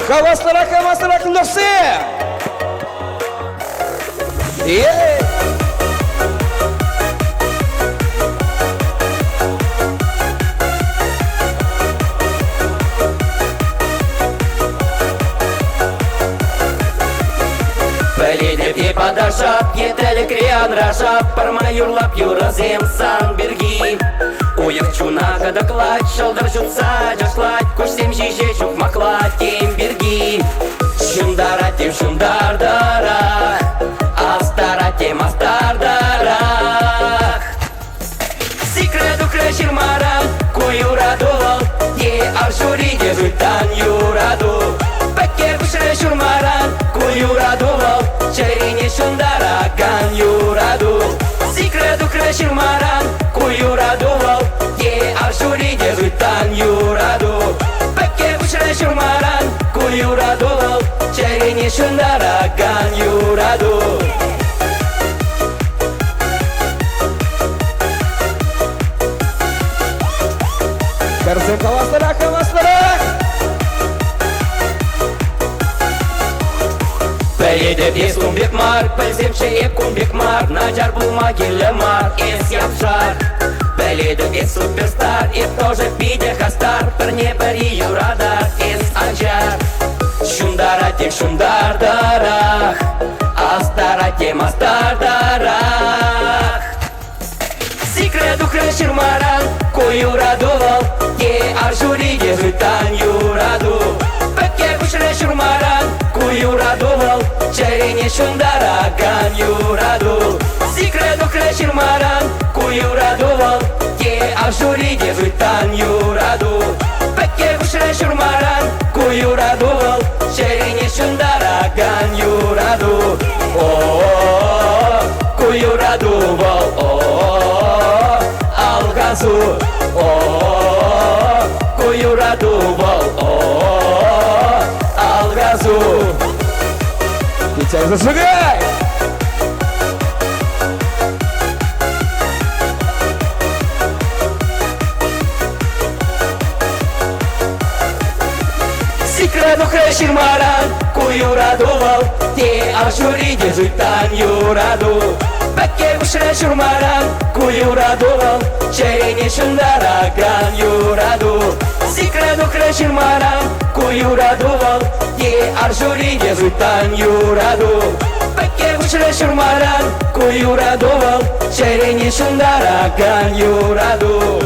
Havaslar akıllısı. Yeah. Беледеп епадашап, етелі криан рашап, пармай юрлап юраземсан берги. Уйық чуна кадақлать, шалдар жұтса жашлать, көшсем жиже жүк мақлать кем берги. Шындара тем шындардара, астара тем астардара. Секрету крашир маран, куюрадол, е аршури дежуйтан юраду. Пекке бушре шурмаран, куюрадол, черине шындараган юраду. Секрету крашир маран, куюрадол, е аршури дежуйтан юраду. Пекке бушре шурмаран, куюрадол, черине шындараган юраду. Кәрсен havaslar. Пәйедеп ес кумбек мар, пәлсемші еп кумбек мар, Наджар булма келі мар, ес япшар. Пәйедеп ес суперстар, еп тоже пиде хастар, Пірне бірі юрадар, ес анчар. Шундара тек шундардарах, астара тем астардарах. Секрету крашир маран, куюрадол, е аршури дежуйтан юраду. Пекке бушре шурмаран, куюрадол, черине шундараган юраду. Секрету крашир маран, куюрадол, е аршури дежуйтан юраду. Пекке бушре шурмаран, куюрадол, черине шундараган юраду. О, куюрадол, о, алгазу. О, куюрадол, о, алгазу. Витя, зажигай! Секрету крашир маран, куюрадол, те аршури дежуйтан юраду. Пекке бушре шурмаран, куюрадол, черине шындараган юраду. Секрету крашир маран, куюрадол, те аршури дежуйтан юраду. Пекке бушре шурмаран, куюрадол, черине шындараган юраду.